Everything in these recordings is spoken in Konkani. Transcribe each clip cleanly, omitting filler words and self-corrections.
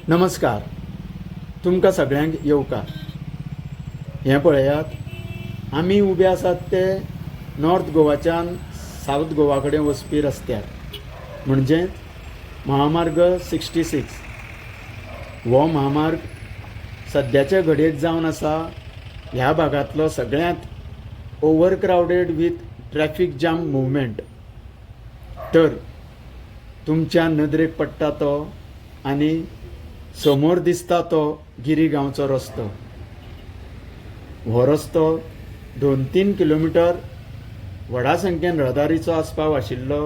नमस्कार. तुमकां सगळ्यांक येवकार. हें पळयात, आमी उबे आसात ते नॉर्थ गोवाच्यान सावथ गोवा कडेन वचपी रस्त्यार, म्हणजे महामार्ग 66. हो महामार्ग सद्याच्या घडयेक जावन आसा ह्या भागांतलो सगळ्यांत over crowded with traffic jam movement. तर तुमच्या नदरेक पडटा तो आनी समोर दिसता तो गिरी गांवचो रस्तो. हो रस्तो 2-3 किलोमिटर व्हडा संख्येन रहदारीचो आस्पाव आशिल्लो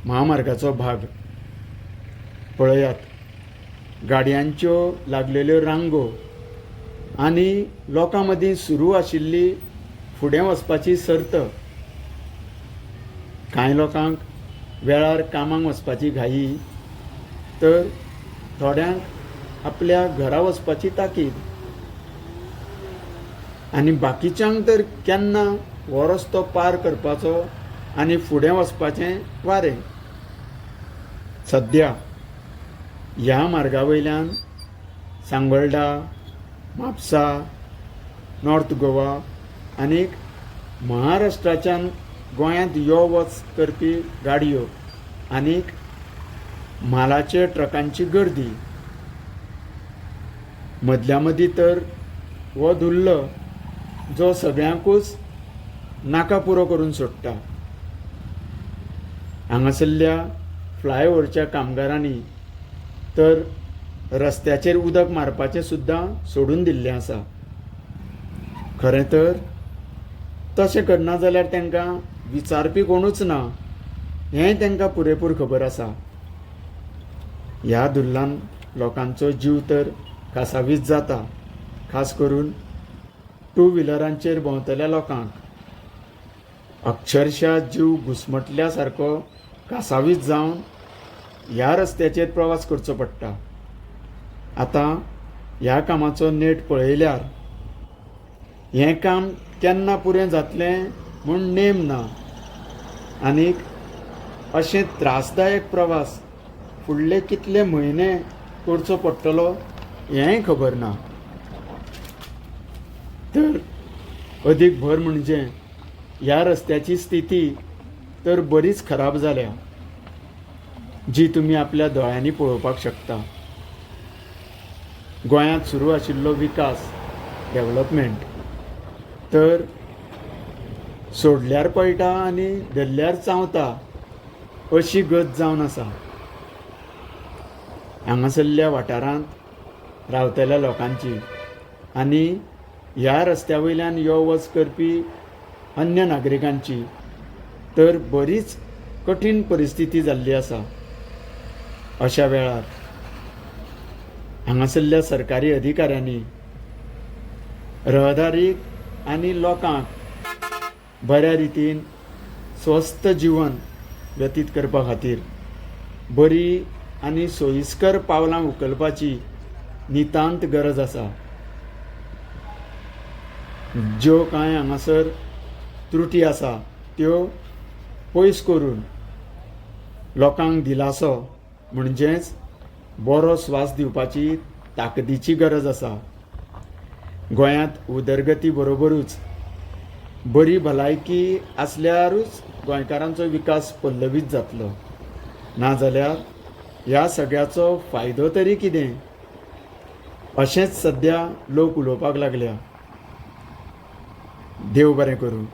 महामार्गाचो भाग. पळयात, गाडयांच्यो लागलेल्यो रांगो आनी लोकां मदीं सुरू आशिल्ली फुडें वचपाची सर्त. कांय लोकांक वेळार कामाक वचपाची घाई, तर थोड्यांक आपल्या घरा वचपाची ताकीद, आनी बाकीच्यांक तर केन्ना हो रस्तो पार करपाचो आनी फुडें वचपाचें वारें. सद्या ह्या मार्गा वयल्यान सांगोळडा, म्हापसा, नॉर्थ गोवा आनीक महाराष्ट्राच्यान गोंयांत यो वच करपी गाडयो आनीक म्हालाचे ट्रकांची गर्दी. मदल्या मदीं तर हो धुल्लो जो सगळ्यांकूच नाका पुरो करून सोडटा. हांगासरल्या फ्लायओव्हरच्या कामगारांनी तर रस्त्याचेर उदक मारपाचें सुद्दां सोडून दिल्लें आसा. खरें तर तशें करना जाल्यार तांकां विचारपी कोणूच ना हें तांकां पुरेपूर खबर आसा. ह्या धुल्लान लोकांचो जीव तर कासावीस जाता, खास करून टू व्हिलरांचेर भोंवतल्या लोकांक. अक्षरशा जीव घुस्मटल्या सारको कासावीस जावन ह्या रस्त्याचेर प्रवास करचो पडटा. आतां ह्या कामाचो नेट पळयल्यार हें काम केन्ना पुरें जातलें म्हूण नेम ना, आनीक अशें त्रासदायक प्रवास फुडले कितले म्हयने करचो पडटलो हेंय खबर ना. तर अदीक भर म्हणजे ह्या रस्त्याची स्थिती तर बरीच खराब जाल्या, जी तुमी आपल्या दोळ्यांनी पळोवपाक शकता. गोंयांत सुरू आशिल्लो विकास, डेव्हलपमेंट तर सोडल्यार पळटा आनी धरल्यार चावता अशी गत जावन आसा. हांगासरल्या वाठारांत रावतल्या लोकांची आनी ह्या रस्त्या वयल्यान यो वच करपी अन्य नागरिकांची तर बरीच कठीण परिस्थिती जाल्ली आसा. अशा वेळार हांगासरल्या सरकारी अधिकाऱ्यांनी रहदारीक आनी लोकांक बऱ्या रितीन स्वस्थ जीवन व्यतीत करपा खातीर बरी आनी सोयीस्कर पावलां उखलपाची नितांत गरज आसा. ज्यो कांय हांगासर त्रुटी आसा त्यो पयस करून लोकांक दिलासो म्हणजेच बरो स्वास दिवपाची ताकदीची गरज आसा. गोंयांत उदरगती बरोबरूच बरी भलायकी आसल्यारूच गोंयकारांचो विकास पल्लवीत जातलो. नाजाल्यार ह्या सगळ्याचो फायदो तरी कितें अशेंच सद्या लोक उलोवपाक लागल्या. देव बरें करूं.